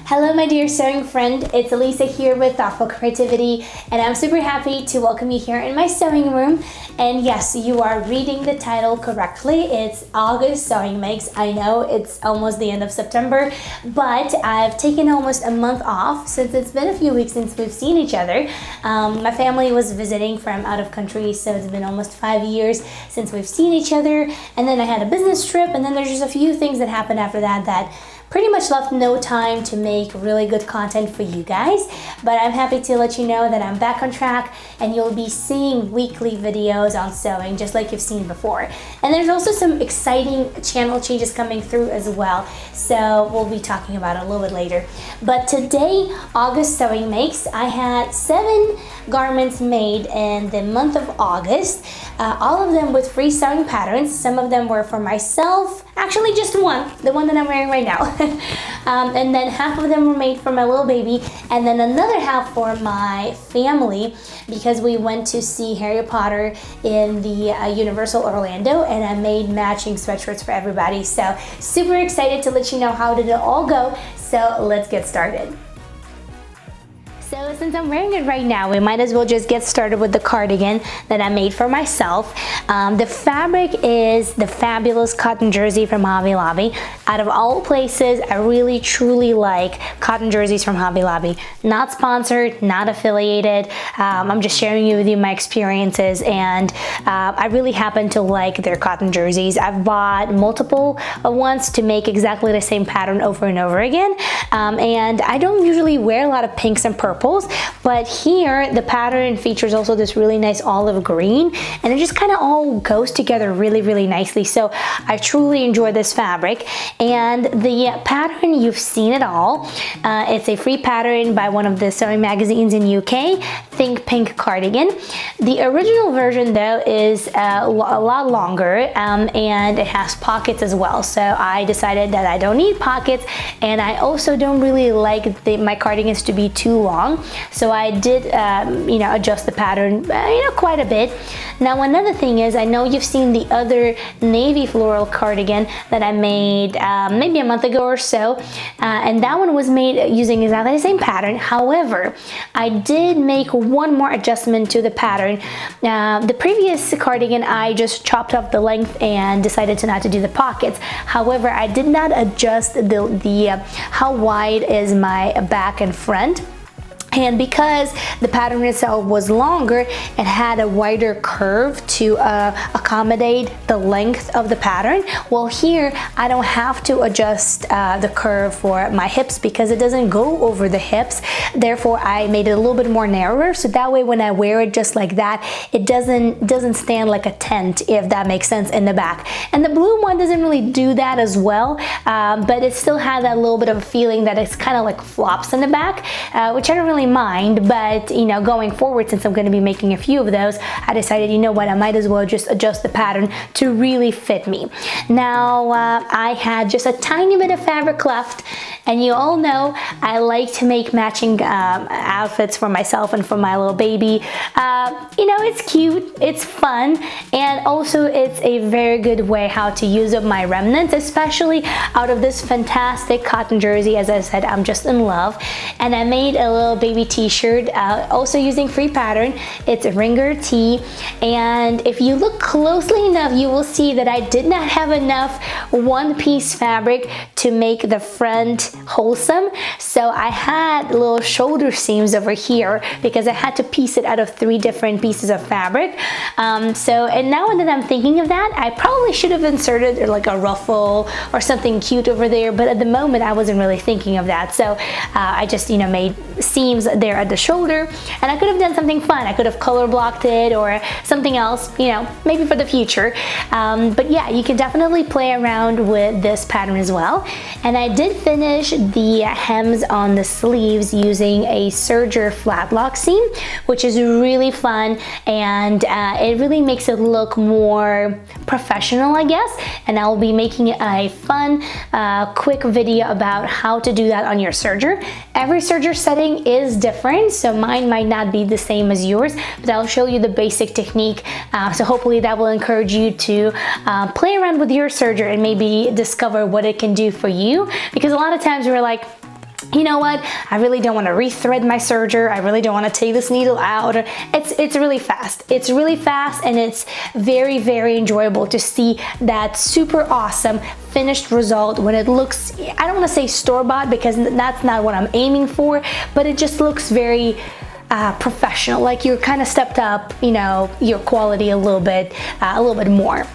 Hello my dear sewing friend, it's Elisa here with Thoughtful Creativity, and I'm super happy to welcome you here in my sewing room. And yes, you are reading the title correctly. It's August Sewing Makes. I know it's almost the end of September, but I've taken almost a month off since it's been a few weeks since we've seen each other. My family was visiting from out of country, so it's been almost 5 years since we've seen each other. And then I had a business trip, and then there's just a few things that happened after that pretty much left no time to make really good content for you guys. But I'm happy to let you know that I'm back on track, and you'll be seeing weekly videos on sewing just like you've seen before. And there's also some exciting channel changes coming through as well, so we'll be talking about it a little bit later. But today, August Sewing Makes, I had 7 garments made in the month of August, all of them with free sewing patterns. Some of them were for myself, actually just one, the one that I'm wearing right now. And then half of them were made for my little baby, and then another half for my family, because we went to see Harry Potter in the Universal Orlando, and I made matching sweatshirts for everybody. So super excited to let you know how did it all go. So let's get started. So since I'm wearing it right now, we might as well just get started with the cardigan that I made for myself. The fabric is the fabulous cotton jersey from Hobby Lobby. Out of all places, I really truly like cotton jerseys from Hobby Lobby. Not sponsored, not affiliated. I'm just sharing with you my experiences, and I really happen to like their cotton jerseys. I've bought multiple ones to make exactly the same pattern over and over again. And I don't usually wear a lot of pinks and purples, but here the pattern features also this really nice olive green, and it just kind of all goes together really nicely. So I truly enjoy this fabric, and the pattern, you've seen it all. It's a free pattern by one of the sewing magazines in UK, Think Pink Cardigan. The original version though is a lot longer, and it has pockets as well. So I decided that I don't need pockets, and I also don't really like my cardigans to be too long. So I did, adjust the pattern, quite a bit. Now another thing is, I know you've seen the other navy floral cardigan that I made maybe a month ago or so, and that one was made using exactly the same pattern. However, I did make one more adjustment to the pattern. The previous cardigan, I just chopped off the length and decided to not to do the pockets. However, I did not adjust the how wide is my back and front. And because the pattern itself was longer, it had a wider curve to accommodate the length of the pattern. Well, here I don't have to adjust the curve for my hips because it doesn't go over the hips. Therefore, I made it a little bit more narrower, so that way when I wear it just like that, it doesn't stand like a tent, if that makes sense, in the back. And the blue one doesn't really do that as well, but it still had that little bit of a feeling that it's kind of like flops in the back, which I don't really mind. But going forward, since I'm going to be making a few of those, I decided, you know what, I might as well just adjust the pattern to really fit me. Now I had just a tiny bit of fabric left, and you all know I like to make matching outfits for myself and for my little baby. It's cute, it's fun, and also it's a very good way how to use up my remnants, especially out of this fantastic cotton jersey. As I said, I'm just in love. And I made a little baby t-shirt also using free pattern. It's a ringer tee, and if you look closely enough, you will see that I did not have enough one-piece fabric to make the front wholesome. So I had little shoulder seams over here because I had to piece it out of 3 different pieces of fabric. And now that I'm thinking of that, I probably should have inserted like a ruffle or something cute over there, but at the moment I wasn't really thinking of that. So I just made seams there at the shoulder, and I could have done something fun. I could have color blocked it or something else, maybe for the future. But yeah, you can definitely play around with this pattern as well. And I did finish the hems on the sleeves using a serger flat lock seam, which is really fun, and it really makes it look more professional, I guess. And I'll be making a fun, quick video about how to do that on your serger. Every serger setting is different, so mine might not be the same as yours, but I'll show you the basic technique. So hopefully that will encourage you to play around with your serger and maybe discover what it can do for you, because a lot of times we're like, you know what, I really don't want to rethread my serger, I really don't want to take this needle out. It's really fast. It's really fast, and it's very, very enjoyable to see that super awesome finished result when it looks, I don't want to say store-bought because that's not what I'm aiming for, but it just looks very professional, like you're kind of stepped up, you know, your quality a little bit more.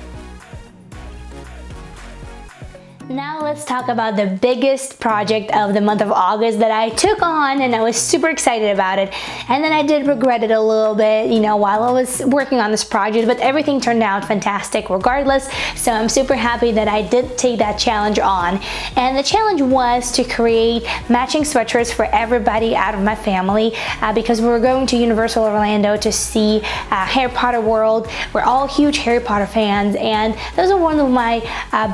Now let's talk about the biggest project of the month of August that I took on, and I was super excited about it, and then I did regret it a little bit, you know, while I was working on this project, but everything turned out fantastic regardless, so I'm super happy that I did take that challenge on. And the challenge was to create matching sweatshirts for everybody out of my family, because we were going to Universal Orlando to see Harry Potter World. We're all huge Harry Potter fans, and those are one of my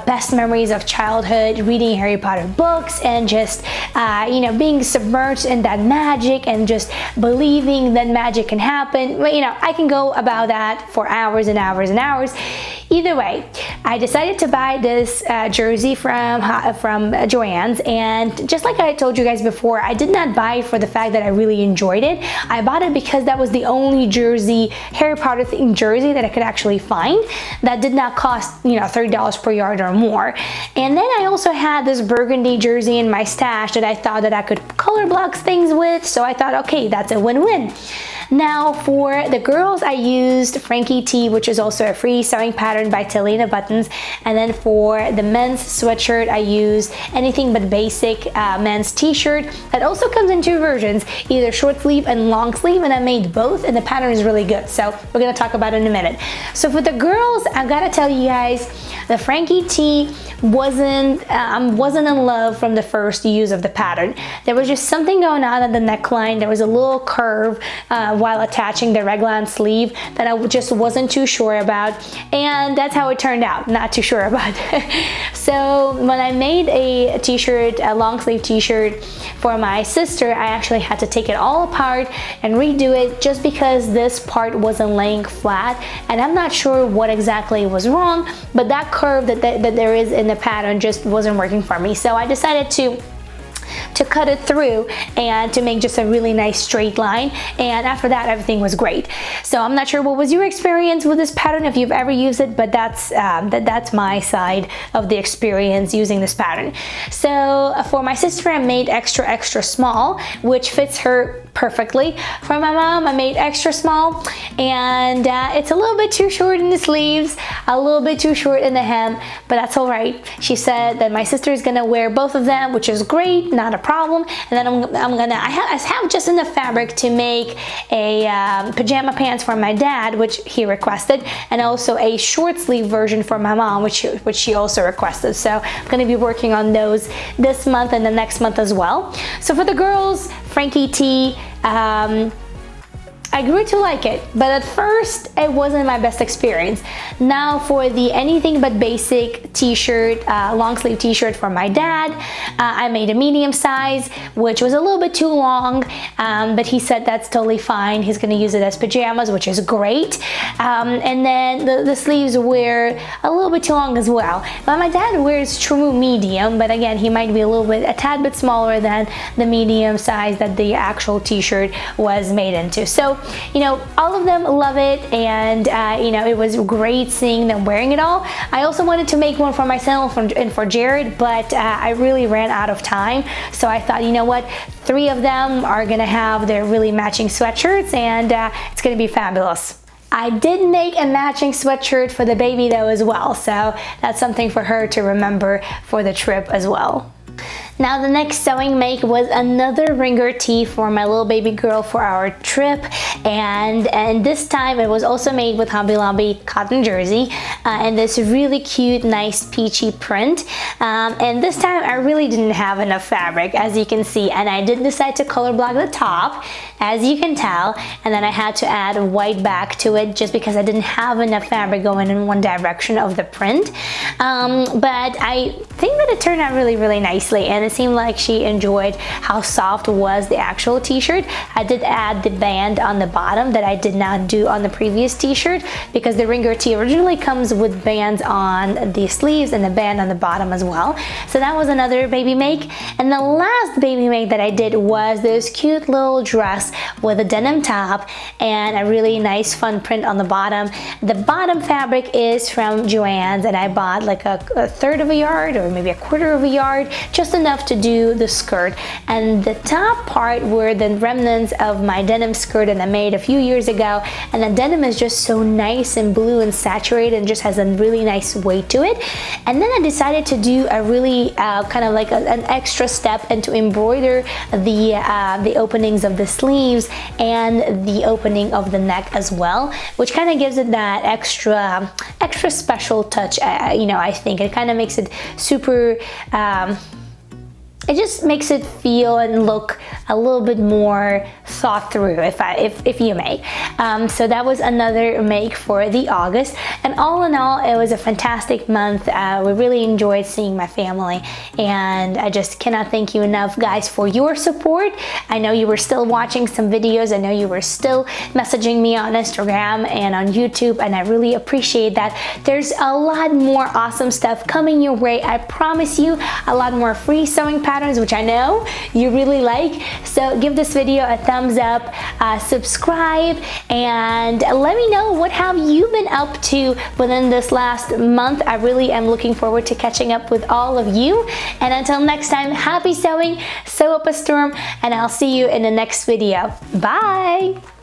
best memories of childhood, reading Harry Potter books and just you know, being submerged in that magic and just believing that magic can happen. But, you know, I can go about that for hours and hours and hours. Either way, I decided to buy this jersey from Joann's, and just like I told you guys before, I did not buy it for the fact that I really enjoyed it. I bought it because that was the only jersey, Harry Potter themed jersey, that I could actually find that did not cost, you know, $30 per yard or more. And then I also had this burgundy jersey in my stash that I thought that I could color block things with, so I thought, okay, that's a win-win. Now for the girls, I used Frankie T, which is also a free sewing pattern by Talina Buttons, and then for the men's sweatshirt, I used Anything But Basic men's t-shirt that also comes in two versions, either short sleeve and long sleeve, and I made both, and the pattern is really good, so we're gonna talk about it in a minute. So for the girls, I've gotta tell you guys, the Frankie T wasn't in love from the first use of the pattern. There was just something going on at the neckline. There was a little curve while attaching the raglan sleeve that I just wasn't too sure about, and that's how it turned out, not too sure about. So when I made a t-shirt, a long sleeve t-shirt for my sister, I actually had to take it all apart and redo it just because this part wasn't laying flat, and I'm not sure what exactly was wrong, but that curve that there is in the pattern just wasn't working for me. So I decided to cut it through and to make just a really nice straight line, and after that everything was great. So I'm not sure what was your experience with this pattern, if you've ever used it, but that's my side of the experience using this pattern. So for my sister, I made extra small, which fits her perfectly. For my mom, I made extra small, and it's a little bit too short in the sleeves, a little bit too short in the hem, but that's all right. She said that my sister is gonna wear both of them, which is great, not a problem. And then I have just enough fabric to make a pajama pants for my dad, which he requested, and also a short sleeve version for my mom, which she also requested. So I'm gonna be working on those this month and the next month as well. So for the girls, Frankie T, I grew to like it, but at first it wasn't my best experience. Now for the Anything But Basic t-shirt, long sleeve t-shirt for my dad, I made a medium size, which was a little bit too long, but he said that's totally fine. He's gonna use it as pajamas, which is great. And then the sleeves were a little bit too long as well. But my dad wears true medium, but again, he might be a tad bit smaller than the medium size that the actual t-shirt was made into. So, you know, all of them love it, and you know, it was great seeing them wearing it all. I also wanted to make one for myself and for Jared, but I really ran out of time, so I thought, you know what, 3 of them are gonna have their really matching sweatshirts, and it's gonna be fabulous. I did make a matching sweatshirt for the baby though as well, so that's something for her to remember for the trip as well. Now the next sewing make was another ringer tee for my little baby girl for our trip, and this time it was also made with Hobby Lobby cotton jersey and this really cute, nice peachy print. And this time I really didn't have enough fabric, as you can see, and I did decide to color block the top, as you can tell, and then I had to add white back to it just because I didn't have enough fabric going in one direction of the print. But I think that it turned out really nicely, and it seemed like she enjoyed how soft was the actual t-shirt. I did add the band on the bottom that I did not do on the previous t-shirt, because the ringer tee originally comes with bands on the sleeves and the band on the bottom as well. So that was another baby make. And the last baby make that I did was this cute little dress with a denim top and a really nice fun print on the bottom. The bottom fabric is from Joann's, and I bought like a third of a yard or maybe a quarter of a yard, just enough to do the skirt. And the top part were the remnants of my denim skirt that I made a few years ago, and the denim is just so nice and blue and saturated and just has a really nice weight to it. And then I decided to do a really kind of like an extra step and to embroider the openings of the sleeves and the opening of the neck as well, which kind of gives it that extra special touch. You know, I think it kind of makes it super it just makes it feel and look a little bit more thought through, if you may. So that was another make for the August, and all in all, it was a fantastic month. We really enjoyed seeing my family, and I just cannot thank you enough, guys, for your support. I know you were still watching some videos. I know you were still messaging me on Instagram and on YouTube, and I really appreciate that. There's a lot more awesome stuff coming your way. I promise you, a lot more free sewing patterns, which I know you really like. So give this video a thumbs up, subscribe, and let me know what have you been up to within this last month. I really am looking forward to catching up with all of you. And until next time, happy sewing, sew up a storm, and I'll see you in the next video. Bye!